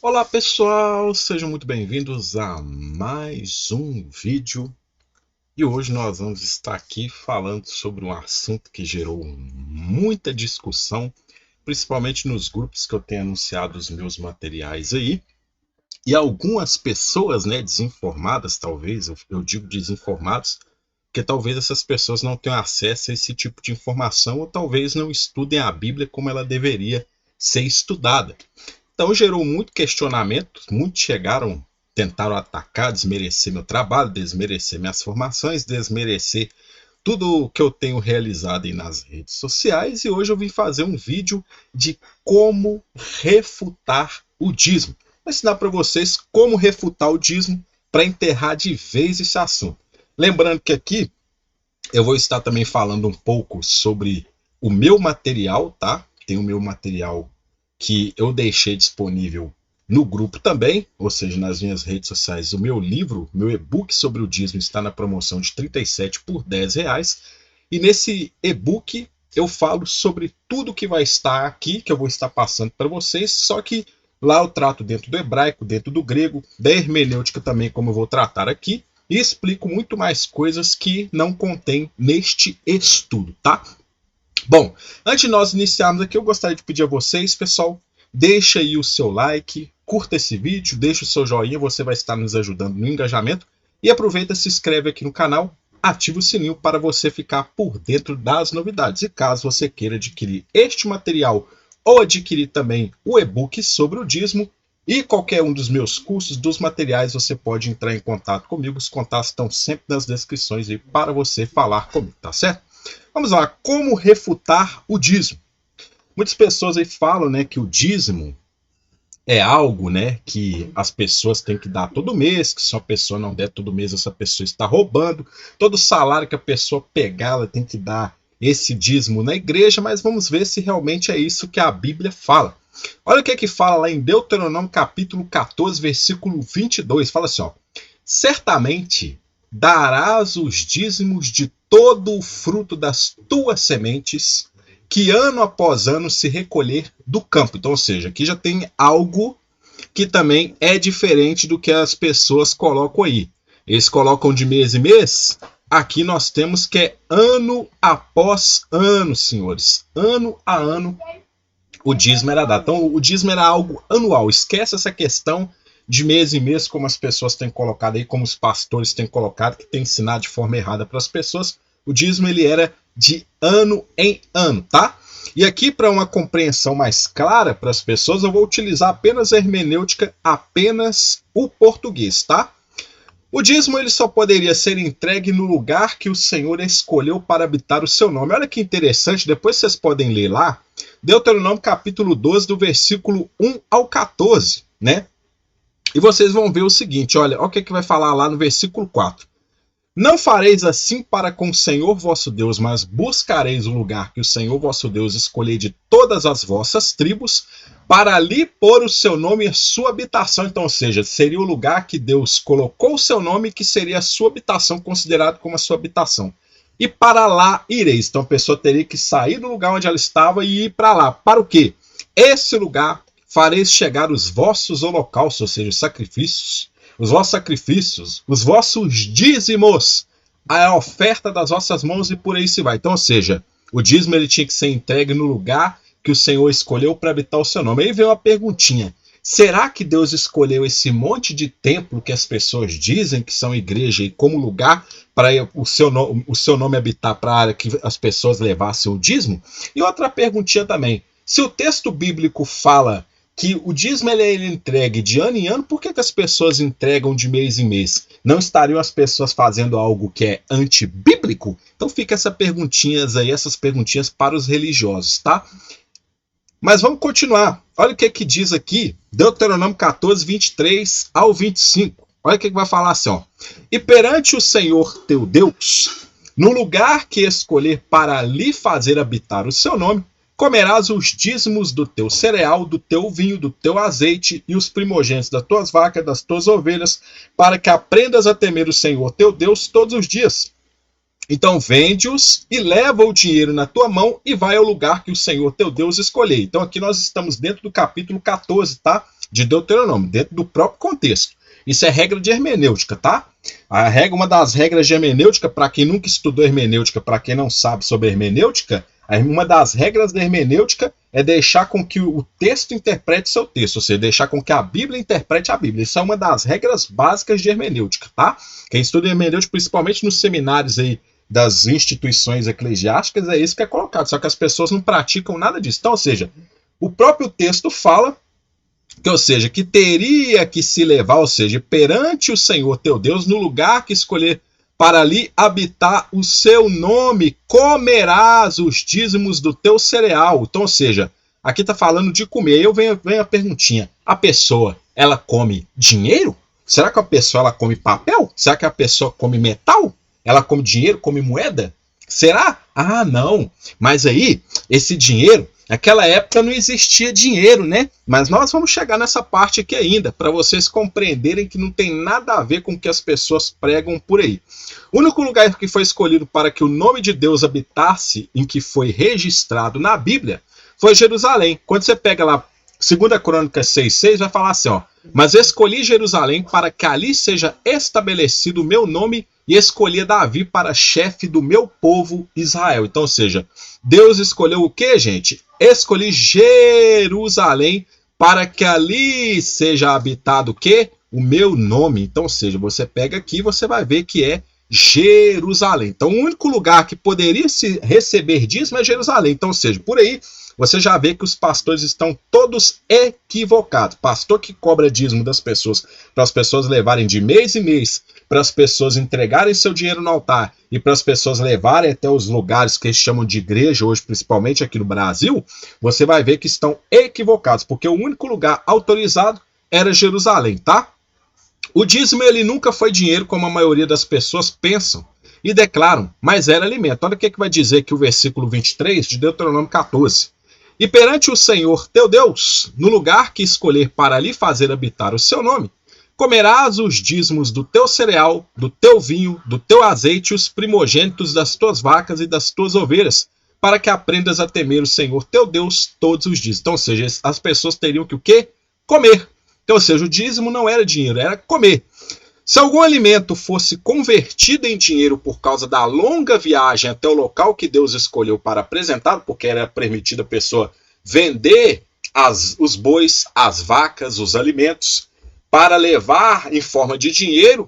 Olá pessoal, sejam muito bem-vindos a mais um vídeo e hoje nós vamos estar aqui falando sobre um assunto que gerou muita discussão, principalmente nos grupos que eu tenho anunciado os meus materiais aí, e algumas pessoas, desinformadas talvez, eu digo desinformados, porque talvez essas pessoas não tenham acesso a esse tipo de informação ou talvez não estudem a Bíblia como ela deveria ser estudada. Então gerou muito questionamento, muitos tentaram atacar, desmerecer meu trabalho, desmerecer minhas formações, desmerecer tudo que eu tenho realizado aí nas redes sociais e hoje eu vim fazer um vídeo de como refutar o dízimo. Vou ensinar para vocês como refutar o dízimo para enterrar de vez esse assunto. Lembrando que aqui eu vou estar também falando um pouco sobre o meu material, tá? Tem o meu material que eu deixei disponível no grupo também, ou seja, nas minhas redes sociais. O meu livro, meu e-book sobre o dízimo está na promoção de 37 por R$10. E nesse e-book eu falo sobre tudo que vai estar aqui, que eu vou estar passando para vocês, só que lá eu trato dentro do hebraico, dentro do grego, da hermenêutica também, como eu vou tratar aqui, e explico muito mais coisas que não contém neste estudo, tá? Bom, antes de nós iniciarmos aqui, eu gostaria de pedir a vocês, pessoal, deixa aí o seu like, curta esse vídeo, deixa o seu joinha, você vai estar nos ajudando no engajamento e aproveita, se inscreve aqui no canal, ativa o sininho para você ficar por dentro das novidades. E caso você queira adquirir este material ou adquirir também o e-book sobre o dízimo e qualquer um dos meus cursos, dos materiais, você pode entrar em contato comigo. Os contatos estão sempre nas descrições aí para você falar comigo, tá certo? Vamos lá, como refutar o dízimo? Muitas pessoas aí falam, que o dízimo é algo, que as pessoas têm que dar todo mês, que se uma pessoa não der todo mês, essa pessoa está roubando. Todo salário que a pessoa pegar, ela tem que dar esse dízimo na igreja, mas vamos ver se realmente é isso que a Bíblia fala. Olha o que é que fala lá em Deuteronômio capítulo 14, versículo 22, fala assim, ó: certamente darás os dízimos de todo o fruto das tuas sementes, que ano após ano se recolher do campo. Então, ou seja, aqui já tem algo que também é diferente do que as pessoas colocam aí. Eles colocam de mês em mês. Aqui nós temos que é ano após ano, senhores. Ano a ano o dízimo era dado. Então, o dízimo era algo anual. Esquece essa questão de mês em mês, como as pessoas têm colocado aí, como os pastores têm colocado, que tem ensinado de forma errada para as pessoas. O dízimo ele era de ano em ano, tá? E aqui, para uma compreensão mais clara para as pessoas, eu vou utilizar apenas a hermenêutica, apenas o português, tá? O dízimo ele só poderia ser entregue no lugar que o Senhor escolheu para habitar o seu nome. Olha que interessante, depois vocês podem ler lá, Deuteronômio capítulo 12, do versículo 1 ao 14, né? E vocês vão ver o seguinte, olha o que vai falar lá no versículo 4. Não fareis assim para com o Senhor vosso Deus, mas buscareis o lugar que o Senhor vosso Deus escolher de todas as vossas tribos, para ali pôr o seu nome e a sua habitação. Então, ou seja, seria o lugar que Deus colocou o seu nome, que seria a sua habitação, considerado como a sua habitação. E para lá ireis. Então a pessoa teria que sair do lugar onde ela estava e ir para lá. Para o quê? Esse lugar fareis chegar os vossos holocaustos, ou seja, os sacrifícios, os vossos dízimos, a oferta das vossas mãos e por aí se vai. Então, ou seja, o dízimo ele tinha que ser entregue no lugar que o Senhor escolheu para habitar o seu nome. Aí vem uma perguntinha: será que Deus escolheu esse monte de templo que as pessoas dizem que são igreja e como lugar para o seu nome habitar, para a área que as pessoas levassem o dízimo? E outra perguntinha também: se o texto bíblico fala que o dízimo ele é entregue de ano em ano, por que as pessoas entregam de mês em mês? Não estariam as pessoas fazendo algo que é antibíblico? Então fica essas perguntinhas para os religiosos, tá? Mas vamos continuar. Olha o que diz aqui, Deuteronômio 14, 23 ao 25. Olha o que vai falar assim, ó: e perante o Senhor teu Deus, no lugar que escolher para ali fazer habitar o seu nome, comerás os dízimos do teu cereal, do teu vinho, do teu azeite e os primogênitos das tuas vacas, das tuas ovelhas, para que aprendas a temer o Senhor teu Deus todos os dias. Então vende-os e leva o dinheiro na tua mão e vai ao lugar que o Senhor teu Deus escolher. Então aqui nós estamos dentro do capítulo 14, tá? de Deuteronômio, dentro do próprio contexto. Isso é regra de hermenêutica, tá? Uma das regras de hermenêutica, para quem nunca estudou hermenêutica, para quem não sabe sobre hermenêutica, uma das regras da hermenêutica é deixar com que o texto interprete seu texto, ou seja, deixar com que a Bíblia interprete a Bíblia. Isso é uma das regras básicas de hermenêutica, tá? Quem estuda hermenêutica, principalmente nos seminários aí das instituições eclesiásticas, é isso que é colocado, só que as pessoas não praticam nada disso. Então, ou seja, o próprio texto fala que, ou seja, que teria que se levar, ou seja, perante o Senhor teu Deus, no lugar que escolher para ali habitar o seu nome, comerás os dízimos do teu cereal. Então, ou seja, aqui está falando de comer. Aí eu venho a perguntinha, a pessoa, ela come dinheiro? Será que a pessoa ela come papel? Será que a pessoa come metal? Ela come dinheiro, come moeda? Será? Ah, não. Mas aí, esse dinheiro, naquela época não existia dinheiro, né? Mas nós vamos chegar nessa parte aqui ainda, para vocês compreenderem que não tem nada a ver com o que as pessoas pregam por aí. O único lugar que foi escolhido para que o nome de Deus habitasse, em que foi registrado na Bíblia, foi Jerusalém. Quando você pega lá 2 Crônicas 6,6, vai falar assim, ó: mas escolhi Jerusalém para que ali seja estabelecido o meu nome, e escolhi Davi para chefe do meu povo Israel. Então, ou seja, Deus escolheu o que, gente? Escolhi Jerusalém para que ali seja habitado o quê? O meu nome. Então, ou seja, você pega aqui e você vai ver que é Jerusalém. Então, o único lugar que poderia se receber dízimo é Jerusalém. Então, ou seja, por aí você já vê que os pastores estão todos equivocados. Pastor que cobra dízimo das pessoas, para as pessoas levarem de mês em mês, para as pessoas entregarem seu dinheiro no altar e para as pessoas levarem até os lugares que eles chamam de igreja hoje, principalmente aqui no Brasil, você vai ver que estão equivocados, porque o único lugar autorizado era Jerusalém, tá? O dízimo ele nunca foi dinheiro, como a maioria das pessoas pensam e declaram, mas era alimento. Olha o que vai dizer aqui o versículo 23 de Deuteronômio 14. E perante o Senhor teu Deus, no lugar que escolher para ali fazer habitar o seu nome, comerás os dízimos do teu cereal, do teu vinho, do teu azeite, os primogênitos das tuas vacas e das tuas ovelhas, para que aprendas a temer o Senhor teu Deus todos os dias. Então, ou seja, as pessoas teriam que o quê? Comer. Então, ou seja, o dízimo não era dinheiro, era comer. Se algum alimento fosse convertido em dinheiro por causa da longa viagem até o local que Deus escolheu para apresentá-lo, porque era permitido a pessoa vender os bois, as vacas, os alimentos, para levar em forma de dinheiro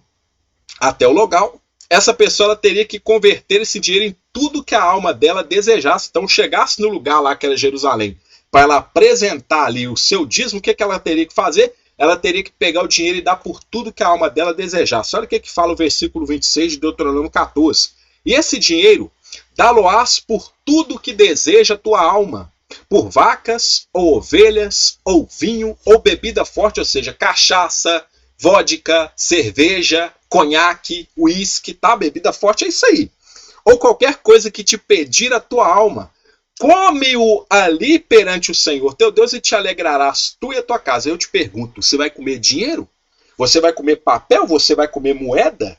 até o local, essa pessoa ela teria que converter esse dinheiro em tudo que a alma dela desejasse. Então, chegasse no lugar lá que era Jerusalém, para ela apresentar ali o seu dízimo, o que ela teria que fazer? Ela teria que pegar o dinheiro e dar por tudo que a alma dela desejasse. Olha o que fala o versículo 26 de Deuteronômio 14. E esse dinheiro dá-lo-ás por tudo que deseja a tua alma, por vacas, ou ovelhas, ou vinho, ou bebida forte, ou seja, cachaça, vodka, cerveja, conhaque, uísque, tá? Bebida forte é isso aí. Ou qualquer coisa que te pedir a tua alma. Come-o ali perante o Senhor teu Deus e te alegrarás tu e a tua casa. Eu te pergunto, você vai comer dinheiro? Você vai comer papel? Você vai comer moeda?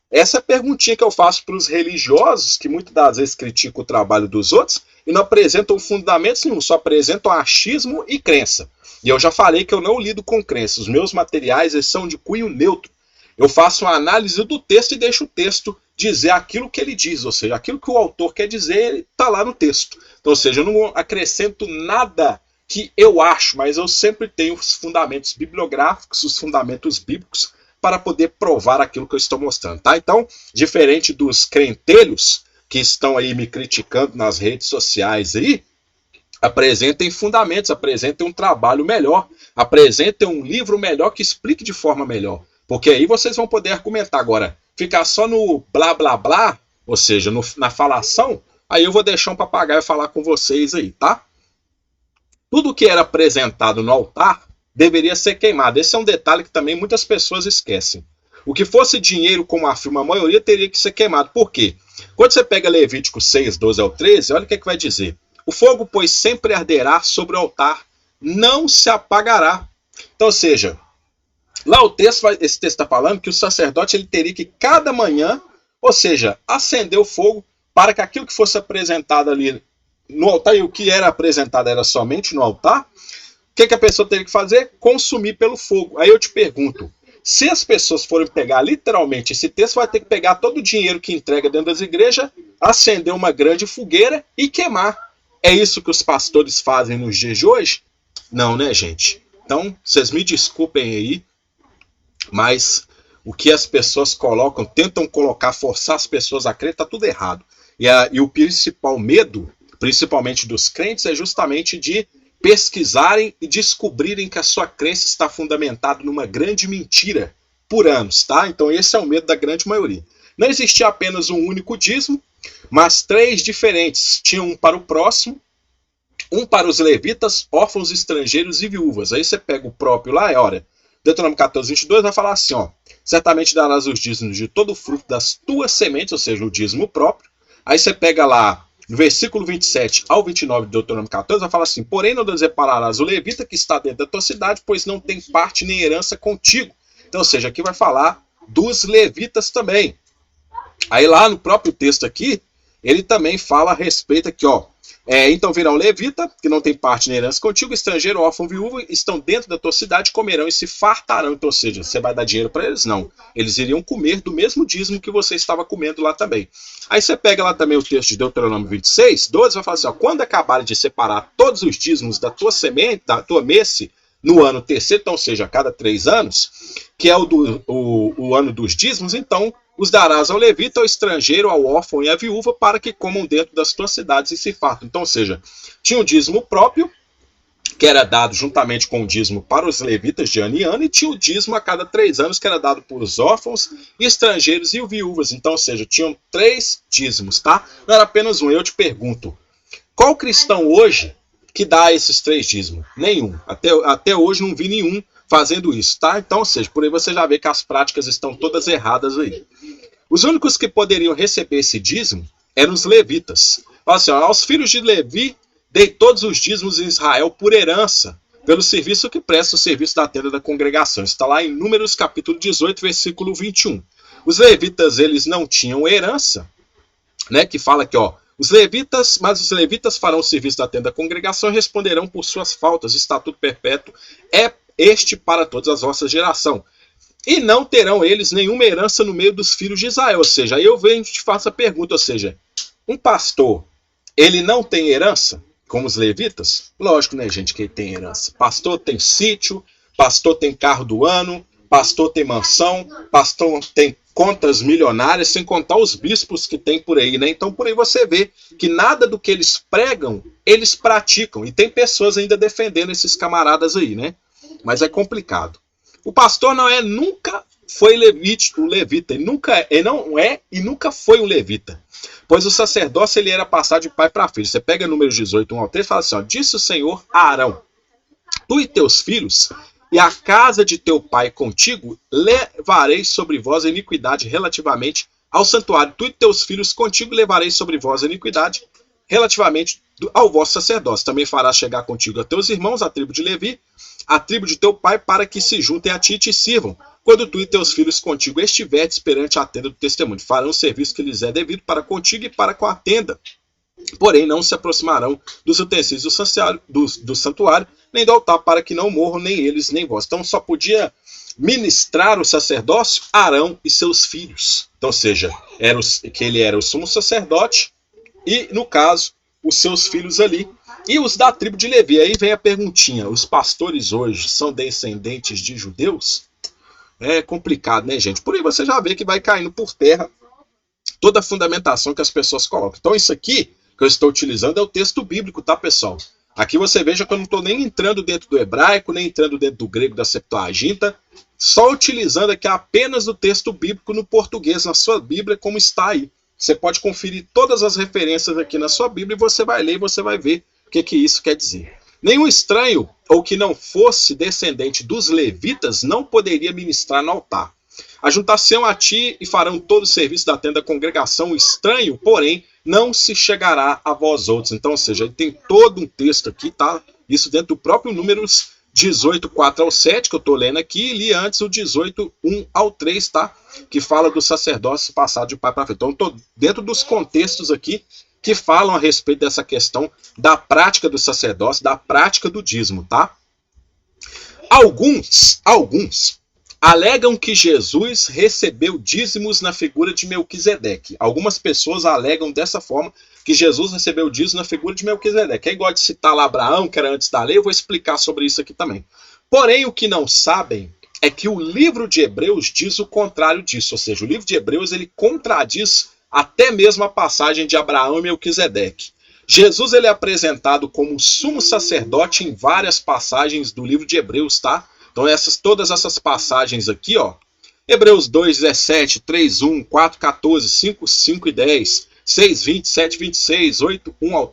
Essa é a perguntinha que eu faço para os religiosos, que muitas das vezes criticam o trabalho dos outros e não apresentam fundamentos nenhum, só apresentam achismo e crença. E eu já falei que eu não lido com crenças. Os meus materiais eles são de cunho neutro. Eu faço uma análise do texto e deixo o texto dizer aquilo que ele diz, ou seja, aquilo que o autor quer dizer está lá no texto. Então, ou seja, eu não acrescento nada que eu acho, mas eu sempre tenho os fundamentos bibliográficos, os fundamentos bíblicos, para poder provar aquilo que eu estou mostrando, tá? Então, diferente dos crentelhos que estão aí me criticando nas redes sociais aí, apresentem fundamentos, apresentem um trabalho melhor, apresentem um livro melhor que explique de forma melhor, porque aí vocês vão poder argumentar. Agora, ficar só no blá blá blá, ou seja, na falação, aí eu vou deixar um papagaio falar com vocês aí, tá? Tudo que era apresentado no altar deveria ser queimado. Esse é um detalhe que também muitas pessoas esquecem. O que fosse dinheiro, como afirma a maioria, teria que ser queimado. Por quê? Quando você pega Levítico 6, 12 ao 13, olha o que vai dizer. O fogo, pois, sempre arderá sobre o altar, não se apagará. Então, ou seja, lá esse texto está falando que o sacerdote ele teria que cada manhã, ou seja, acender o fogo para que aquilo que fosse apresentado ali no altar, e o que era apresentado era somente no altar, que a pessoa teria que fazer? Consumir pelo fogo. Aí eu te pergunto, se as pessoas forem pegar literalmente esse texto, vai ter que pegar todo o dinheiro que entrega dentro das igrejas, acender uma grande fogueira e queimar. É isso que os pastores fazem nos dias de hoje? Não, né, gente? Então, vocês me desculpem aí, mas o que as pessoas colocam, tentam colocar, forçar as pessoas a crer, está tudo errado. E o principal medo, principalmente dos crentes, é justamente de pesquisarem e descobrirem que a sua crença está fundamentada numa grande mentira por anos, tá? Então esse é o medo da grande maioria. Não existia apenas um único dízimo, mas 3 diferentes. Tinha um para o próximo, um para os levitas, órfãos, estrangeiros e viúvas. Aí você pega o próprio lá, olha, Deuteronômio 14, 22 vai falar assim, ó, certamente darás os dízimos de todo o fruto das tuas sementes, ou seja, o dízimo próprio. Aí você pega lá, no versículo 27 ao 29 de Deuteronômio 14, vai falar assim, porém não desampararás o levita que está dentro da tua cidade, pois não tem parte nem herança contigo. Então, ou seja, aqui vai falar dos levitas também. Aí lá no próprio texto aqui, ele também fala a respeito aqui, ó, então virá um levita, que não tem parte nem herança contigo, estrangeiro, órfão, viúva, estão dentro da tua cidade, comerão e se fartarão. Então, ou seja, você vai dar dinheiro para eles? Não. Eles iriam comer do mesmo dízimo que você estava comendo lá também. Aí você pega lá também o texto de Deuteronômio 26, 12, vai falar assim, ó, quando acabarem de separar todos os dízimos da tua semente, da tua messe, no ano terceiro, então, ou seja, a cada 3 anos, que é o ano dos dízimos, então os darás ao levita, ao estrangeiro, ao órfão e à viúva, para que comam dentro das tuas cidades e se fartam. Então, ou seja, tinha um dízimo próprio, que era dado juntamente com o dízimo para os levitas de ano em ano, e tinha o dízimo a cada 3 anos, que era dado por os órfãos, estrangeiros e viúvas. Então, ou seja, tinham 3 dízimos, tá? Não era apenas um. Eu te pergunto, qual cristão hoje que dá esses 3 dízimos? Nenhum. Até hoje não vi nenhum fazendo isso, tá? Então, ou seja, por aí você já vê que as práticas estão todas erradas aí. Os únicos que poderiam receber esse dízimo eram os levitas. Fala assim, ó, aos filhos de Levi dei todos os dízimos em Israel por herança, pelo serviço que presta o serviço da tenda da congregação. Está lá em Números capítulo 18, versículo 21. Os levitas, eles não tinham herança, né? Que fala aqui, ó, os levitas farão o serviço da tenda da congregação e responderão por suas faltas. Estatuto perpétuo é este para todas as vossas gerações. E não terão eles nenhuma herança no meio dos filhos de Israel. Ou seja, aí eu venho e te faço a pergunta, ou seja, um pastor, ele não tem herança, como os levitas? Lógico, né, gente, que ele tem herança. Pastor tem sítio, pastor tem carro do ano, pastor tem mansão, pastor tem contas milionárias, sem contar os bispos que tem por aí, né? Então por aí você vê que nada do que eles pregam, eles praticam. E tem pessoas ainda defendendo esses camaradas aí, né? Mas é complicado. O pastor nunca foi levita, ele não é e nunca foi um levita. Pois o sacerdócio ele era passado de pai para filho. Você pega Números 18, 1 ao 3 e fala assim, ó, disse o Senhor a Arão, tu e teus filhos e a casa de teu pai contigo levareis sobre vós a iniquidade relativamente ao santuário. Tu e teus filhos contigo levareis sobre vós a iniquidade relativamente ao vosso sacerdócio. Também farás chegar contigo a teus irmãos, a tribo de Levi, a tribo de teu pai, para que se juntem a ti e te sirvam, quando tu e teus filhos contigo estiverdes perante a tenda do testemunho. Farão o serviço que lhes é devido para contigo e para com a tenda. Porém, não se aproximarão dos utensílios do santuário, nem do altar, para que não morram nem eles, nem vós. Então só podia ministrar o sacerdócio Arão e seus filhos. Então, ou seja, que ele era o sumo sacerdote e, no caso, os seus filhos ali. E os da tribo de Levi. Aí vem a perguntinha, os pastores hoje são descendentes de judeus? É complicado, né, gente? Por aí você já vê que vai caindo por terra toda a fundamentação que as pessoas colocam. Então isso aqui que eu estou utilizando é o texto bíblico, tá, pessoal? Aqui você veja que eu não estou nem entrando dentro do hebraico, nem entrando dentro do grego da Septuaginta, só utilizando aqui apenas o texto bíblico no português, na sua Bíblia, como está aí. Você pode conferir todas as referências aqui na sua Bíblia e você vai ler e você vai ver o que isso quer dizer. Nenhum estranho ou que não fosse descendente dos levitas não poderia ministrar no altar. Ajuntar-se-ão a ti e farão todo o serviço da tenda da congregação. O estranho, porém, não se chegará a vós outros. Então, ou seja, ele tem todo um texto aqui, tá? Isso dentro do próprio Números 18, 4 ao 7, que eu estou lendo aqui, e li antes o 18, 1 ao 3, tá? Que fala do sacerdócio passado de pai para filho. Então, estou dentro dos contextos aqui que falam a respeito dessa questão da prática do sacerdócio, da prática do dízimo, tá? Alguns alegam que Jesus recebeu dízimos na figura de Melquisedeque. Algumas pessoas alegam dessa forma que Jesus recebeu dízimos na figura de Melquisedeque. É igual de citar lá Abraão, que era antes da lei, eu vou explicar sobre isso aqui também. Porém, o que não sabem é que o livro de Hebreus diz o contrário disso, ou seja, o livro de Hebreus ele contradiz até mesmo a passagem de Abraão e Melquisedeque. Jesus ele é apresentado como sumo sacerdote em várias passagens do livro de Hebreus, tá? Então todas essas passagens aqui, ó, Hebreus 2, 17, 3, 1, 4, 14, 5, 5 e 10, 6, 20, 7, 26, 8, 1 ao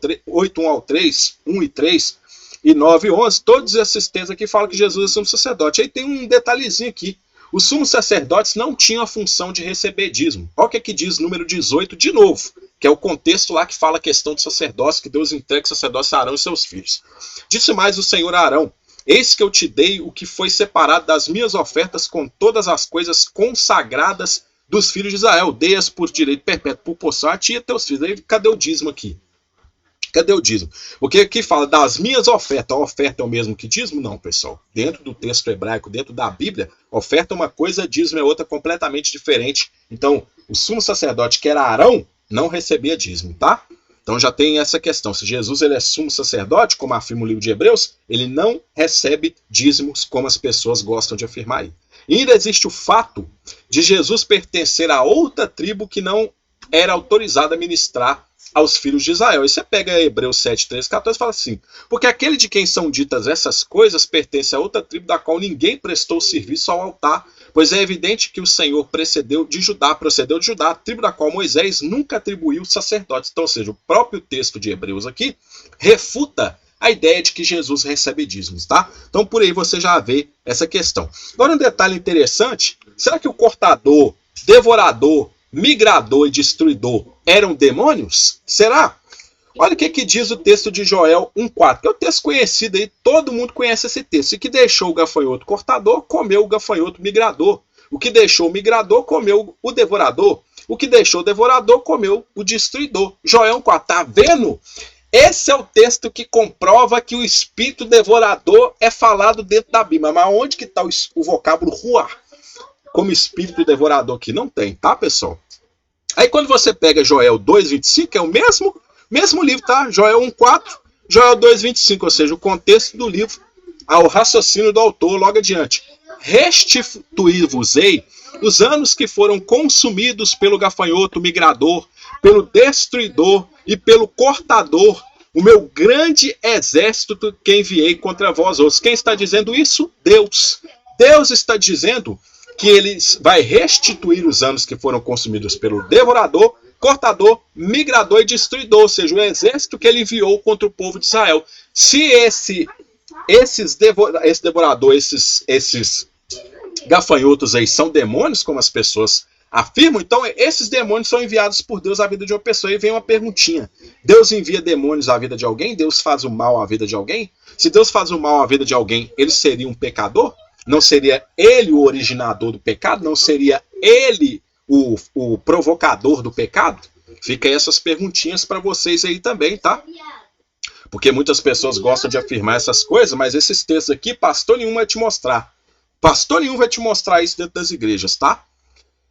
3, 1 e 3 e 9 e 11, todos esses textos aqui falam que Jesus é sumo sacerdote. Aí tem um detalhezinho aqui. Os sumos sacerdotes não tinham a função de receber dízimo. Olha o que diz número 18 de novo, que é o contexto lá que fala a questão do sacerdócio, que Deus entrega o sacerdócio a Arão e seus filhos. Disse mais o Senhor a Arão: eis que eu te dei o que foi separado das minhas ofertas com todas as coisas consagradas dos filhos de Israel. Dei-as por direito perpétuo por porção a ti e a teus filhos. Aí, cadê o dízimo aqui? Cadê o dízimo? Porque aqui fala das minhas ofertas. A oferta é o mesmo que dízimo? Não, pessoal. Dentro do texto hebraico, dentro da Bíblia, oferta é uma coisa, dízimo é outra completamente diferente. Então, o sumo sacerdote, que era Arão, não recebia dízimo, tá? Então já tem essa questão. Se Jesus ele é sumo sacerdote, como afirma o livro de Hebreus, ele não recebe dízimos, como as pessoas gostam de afirmar aí. E ainda existe o fato de Jesus pertencer a outra tribo que não era autorizada a ministrar aos filhos de Israel. E você pega Hebreus 7, 13, 14 e fala assim: porque aquele de quem são ditas essas coisas pertence a outra tribo da qual ninguém prestou serviço ao altar, pois é evidente que o Senhor procedeu de Judá, a tribo da qual Moisés nunca atribuiu sacerdotes. Então, ou seja, o próprio texto de Hebreus aqui refuta a ideia de que Jesus recebe dízimos, tá? Então, por aí você já vê essa questão. Agora, um detalhe interessante: será que o cortador, devorador, migrador e destruidor eram demônios? Será? Olha o que diz o texto de Joel 1,4, que é o texto conhecido aí, todo mundo conhece esse texto. E que deixou o gafanhoto cortador, comeu o gafanhoto migrador. O que deixou o migrador, comeu o devorador. O que deixou o devorador, comeu o destruidor. Joel 1,4, tá vendo? Esse é o texto que comprova que o espírito devorador é falado dentro da Bíblia. Mas onde que está o vocábulo ruar como espírito devorador aqui? Não tem, tá, pessoal? Aí quando você pega Joel 2,25, que é o mesmo livro, tá? Joel 1,4, Joel 2,25, ou seja, o contexto do livro, ao raciocínio do autor logo adiante. Restituí-vos-ei os anos que foram consumidos pelo gafanhoto migrador, pelo destruidor e pelo cortador, o meu grande exército que enviei contra vós outros. Quem está dizendo isso? Deus. Deus está dizendo que ele vai restituir os anos que foram consumidos pelo devorador, cortador, migrador e destruidor, ou seja, o exército que ele enviou contra o povo de Israel. Se esse devorador, esses gafanhotos aí são demônios, como as pessoas afirmam, então esses demônios são enviados por Deus à vida de uma pessoa. E vem uma perguntinha: Deus envia demônios à vida de alguém? Deus faz o mal à vida de alguém? Se Deus faz o mal à vida de alguém, ele seria um pecador? Não seria ele o originador do pecado? Não seria ele o provocador do pecado? Fica aí essas perguntinhas para vocês aí também, tá? Porque muitas pessoas gostam de afirmar essas coisas, mas esses textos aqui, pastor nenhum vai te mostrar. Pastor nenhum vai te mostrar isso dentro das igrejas, tá?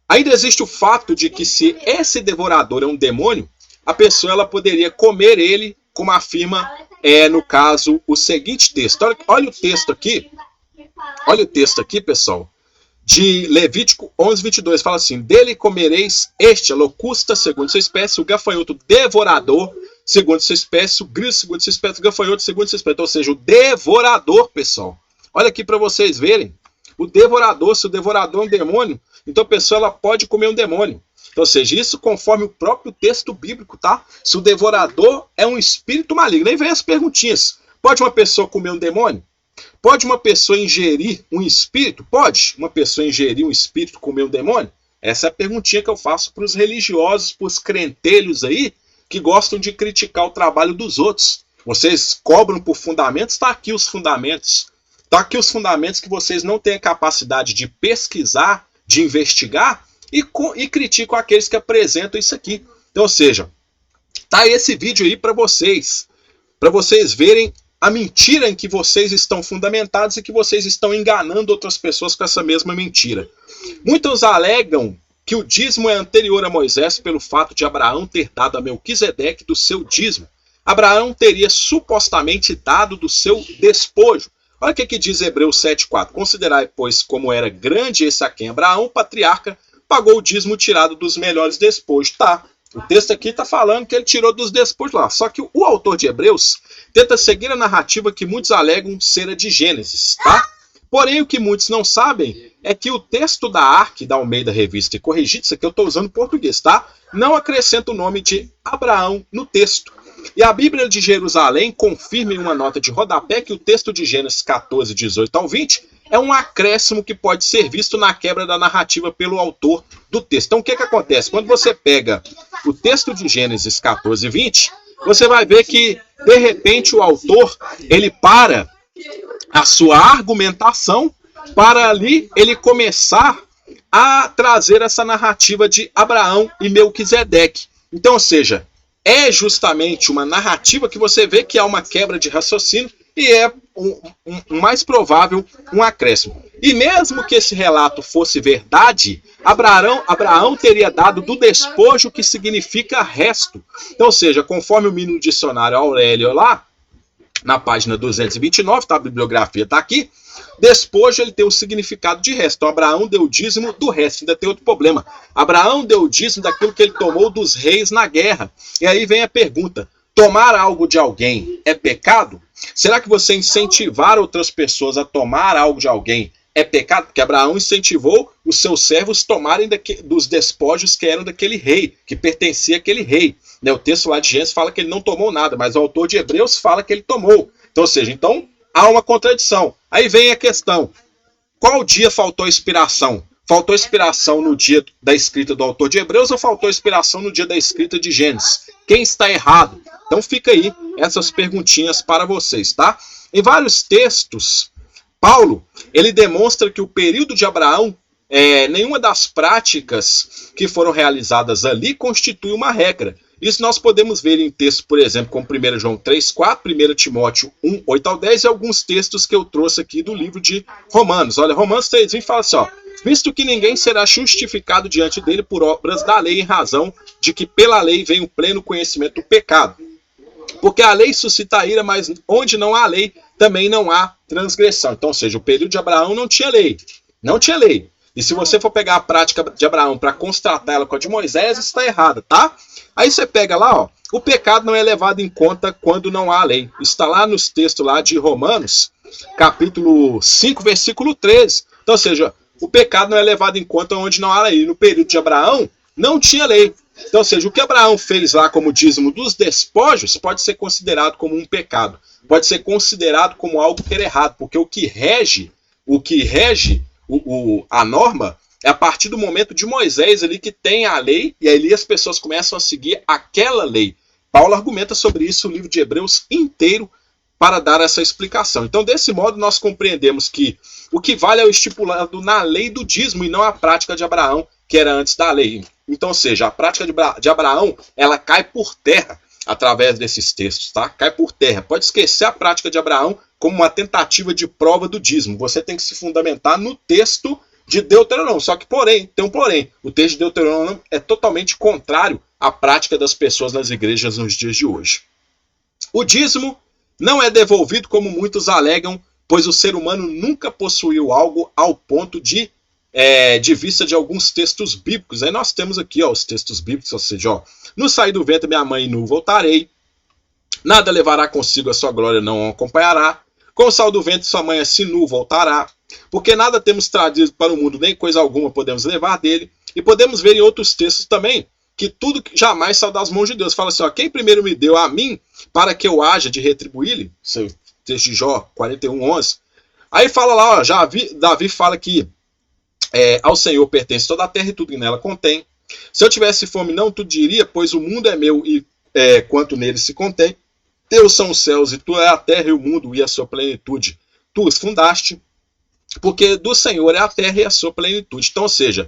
Ainda existe o fato de que se esse devorador é um demônio, a pessoa ela poderia comer ele, como afirma, no caso, o seguinte texto. Olha o texto aqui. Olha o texto aqui, pessoal, de Levítico 11, 22. Fala assim: dele comereis este, a locusta, segundo sua espécie, o gafanhoto devorador, segundo sua espécie, o grilo, segundo sua espécie, o gafanhoto, segundo sua espécie. Ou seja, o devorador, pessoal. Olha aqui para vocês verem. O devorador, se o devorador é um demônio, então a pessoa ela pode comer um demônio. Então, ou seja, isso conforme o próprio texto bíblico, tá? Se o devorador é um espírito maligno. Aí vem as perguntinhas. Pode uma pessoa comer um demônio? Pode uma pessoa ingerir um espírito? Pode uma pessoa ingerir um espírito, comer um demônio? Essa é a perguntinha que eu faço para os religiosos, para os crentelhos aí, que gostam de criticar o trabalho dos outros. Vocês cobram por fundamentos? Está aqui os fundamentos. Está aqui os fundamentos que vocês não têm a capacidade de pesquisar, de investigar, e criticam aqueles que apresentam isso aqui. Então, ou seja, tá esse vídeo aí para vocês verem a mentira em que vocês estão fundamentados e que vocês estão enganando outras pessoas com essa mesma mentira. Muitos alegam que o dízimo é anterior a Moisés pelo fato de Abraão ter dado a Melquisedeque do seu dízimo. Abraão teria supostamente dado do seu despojo. Olha o que diz Hebreus 7,4. Considerai, pois, como era grande esse a quem Abraão, patriarca, pagou o dízimo tirado dos melhores despojos. Tá, o texto aqui está falando que ele tirou dos despojos lá. Só que o autor de Hebreus tenta seguir a narrativa que muitos alegam ser a de Gênesis, tá? Porém, o que muitos não sabem é que o texto da ARC, da Almeida Revista e Corrigida, isso aqui eu estou usando em português, tá? Não acrescenta o nome de Abraão no texto. E a Bíblia de Jerusalém confirma em uma nota de rodapé que o texto de Gênesis 14, 18 ao 20 é um acréscimo que pode ser visto na quebra da narrativa pelo autor do texto. Então o que acontece? Quando você pega o texto de Gênesis 14, 20, você vai ver que, de repente, o autor ele para a sua argumentação para ali ele começar a trazer essa narrativa de Abraão e Melquisedeque. Então, ou seja, é justamente uma narrativa que você vê que há uma quebra de raciocínio e é mais provável um acréscimo. E mesmo que esse relato fosse verdade, Abraão teria dado do despojo, que significa resto. Então, ou seja, conforme o mínimo dicionário Aurélio lá, na página 229, tá? A bibliografia está aqui. Despojo ele tem o significado de resto. Então, Abraão deu o dízimo do resto. Ainda tem outro problema. Abraão deu o dízimo daquilo que ele tomou dos reis na guerra. E aí vem a pergunta: tomar algo de alguém é pecado? Será que você incentivar outras pessoas a tomar algo de alguém é pecado? Porque Abraão incentivou os seus servos tomarem dos despojos que eram daquele rei, que pertencia àquele rei. O texto lá de Gênesis fala que ele não tomou nada, mas o autor de Hebreus fala que ele tomou. Então, ou seja, há uma contradição. Aí vem a questão: qual dia faltou inspiração? Faltou inspiração no dia da escrita do autor de Hebreus ou faltou inspiração no dia da escrita de Gênesis? Quem está errado? Então fica aí essas perguntinhas para vocês, tá? Em vários textos, Paulo ele demonstra que o período de Abraão, nenhuma das práticas que foram realizadas ali constitui uma regra. Isso nós podemos ver em textos, por exemplo, como 1 João 3,4, 1 Timóteo 1, 8 ao 10 e alguns textos que eu trouxe aqui do livro de Romanos. Olha, Romanos 3,20 fala assim, ó: visto que ninguém será justificado diante dele por obras da lei, em razão de que pela lei vem o pleno conhecimento do pecado. Porque a lei suscita a ira, mas onde não há lei, também não há transgressão. Então, ou seja, o período de Abraão não tinha lei. Não tinha lei. E se você for pegar a prática de Abraão para constatar ela com a de Moisés, está errada, tá? Aí você pega lá, ó, o pecado não é levado em conta quando não há lei. Está lá nos textos lá de Romanos, capítulo 5, versículo 13. Então, ou seja, o pecado não é levado em conta onde não há lei. No período de Abraão, não tinha lei. Então, ou seja, o que Abraão fez lá como dízimo dos despojos pode ser considerado como um pecado. Pode ser considerado como algo que era errado, porque o que rege a norma é a partir do momento de Moisés ali que tem a lei, e ali as pessoas começam a seguir aquela lei. Paulo argumenta sobre isso o livro de Hebreus inteiro para dar essa explicação. Então, desse modo, nós compreendemos que o que vale é o estipulado na lei do dízimo e não a prática de Abraão, que era antes da lei. Então, ou seja, a prática de Abraão, ela cai por terra através desses textos, tá? Cai por terra. Pode esquecer a prática de Abraão como uma tentativa de prova do dízimo. Você tem que se fundamentar no texto de Deuteronômio. Só que, tem um porém. O texto de Deuteronômio é totalmente contrário à prática das pessoas nas igrejas nos dias de hoje. O dízimo não é devolvido como muitos alegam, pois o ser humano nunca possuiu algo ao ponto de vista de alguns textos bíblicos. Aí nós temos aqui, ó, os textos bíblicos, ou seja, ó: no sair do ventre minha mãe nu voltarei, nada levará consigo a sua glória, não a acompanhará, com o sal do ventre sua mãe assim nu voltará, porque nada temos trazido para o mundo, nem coisa alguma podemos levar dele. E podemos ver em outros textos também que tudo jamais saiu das mãos de Deus. Fala assim, ó: quem primeiro me deu a mim, para que eu haja de retribuí-lhe? Texto de Jó 41:11. Aí fala lá, ó, Davi fala que ao Senhor pertence toda a terra e tudo que nela contém. Se eu tivesse fome, não tu diria, pois o mundo é meu e quanto nele se contém. Teus são os céus e tu é a terra e o mundo e a sua plenitude. Tu os fundaste, porque do Senhor é a terra e a sua plenitude. Então, ou seja,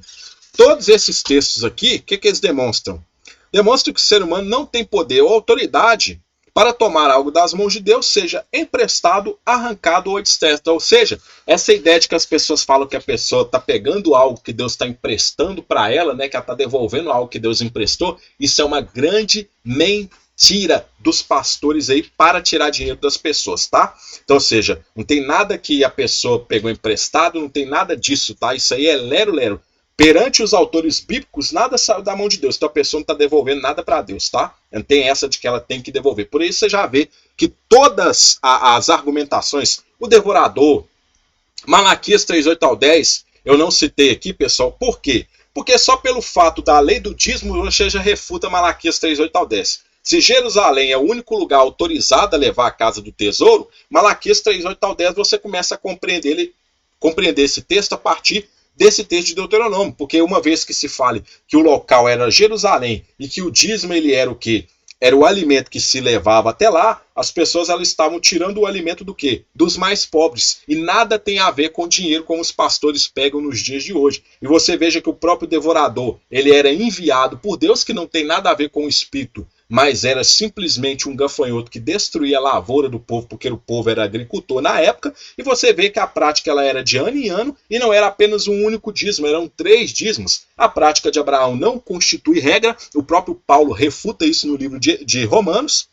todos esses textos aqui, o que eles demonstram? Demonstram que o ser humano não tem poder ou autoridade para tomar algo das mãos de Deus, seja emprestado, arrancado ou etc. Ou seja, essa ideia de que as pessoas falam que a pessoa está pegando algo que Deus está emprestando para ela, né, que ela está devolvendo algo que Deus emprestou, isso é uma grande mentira dos pastores aí para tirar dinheiro das pessoas, tá? Então, ou seja, não tem nada que a pessoa pegou emprestado, não tem nada disso, tá? Isso aí é lero-lero. Perante os autores bíblicos, nada saiu da mão de Deus. Então a pessoa não está devolvendo nada para Deus, tá? Não tem essa de que ela tem que devolver. Por isso você já vê que todas as argumentações, o devorador, Malaquias 3:8 ao 10, eu não citei aqui, pessoal. Por quê? Porque só pelo fato da lei do dízimo, você já refuta Malaquias 3:8 ao 10. Se Jerusalém é o único lugar autorizado a levar a casa do tesouro, Malaquias 3:8 ao 10 você começa a compreender esse texto a partir desse texto de Deuteronômio, porque uma vez que se fale que o local era Jerusalém e que o dízimo ele era o quê? Era o alimento que se levava até lá, as pessoas elas estavam tirando o alimento do quê? Dos mais pobres. E nada tem a ver com dinheiro como os pastores pegam nos dias de hoje. E você veja que o próprio devorador, ele era enviado por Deus, que não tem nada a ver com o espírito, mas era simplesmente um gafanhoto que destruía a lavoura do povo, porque o povo era agricultor na época, e você vê que a prática ela era de ano em ano, e não era apenas um único dízimo, eram 3 dízimos. A prática de Abraão não constitui regra, o próprio Paulo refuta isso no livro de Romanos,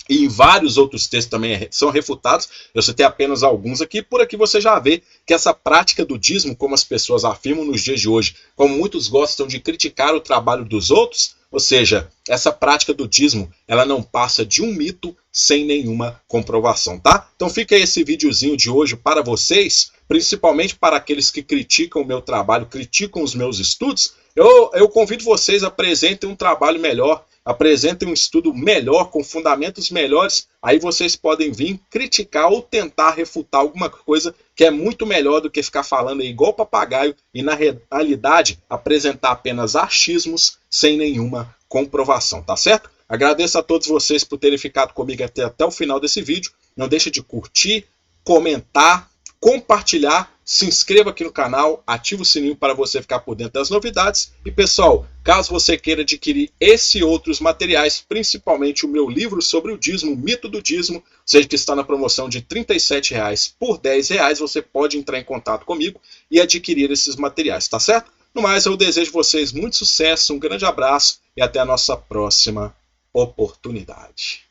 e em vários outros textos também são refutados, eu citei apenas alguns aqui, por aqui você já vê que essa prática do dízimo, como as pessoas afirmam nos dias de hoje, como muitos gostam de criticar o trabalho dos outros, ou seja, essa prática do dízimo, ela não passa de um mito sem nenhuma comprovação, tá? Então fica aí esse videozinho de hoje para vocês, principalmente para aqueles que criticam o meu trabalho, criticam os meus estudos, eu convido vocês a apresentem um trabalho melhor, apresentem um estudo melhor, com fundamentos melhores, aí vocês podem vir criticar ou tentar refutar alguma coisa que é muito melhor do que ficar falando aí igual papagaio e, na realidade, apresentar apenas achismos sem nenhuma comprovação, tá certo? Agradeço a todos vocês por terem ficado comigo até o final desse vídeo. Não deixe de curtir, comentar, compartilhar, se inscreva aqui no canal, ative o sininho para você ficar por dentro das novidades. E pessoal, caso você queira adquirir esse e outros materiais, principalmente o meu livro sobre o dízimo, o mito do dízimo, seja que está na promoção de R$ 37,00 por R$ 10,00, você pode entrar em contato comigo e adquirir esses materiais, tá certo? No mais, eu desejo vocês muito sucesso, um grande abraço e até a nossa próxima oportunidade.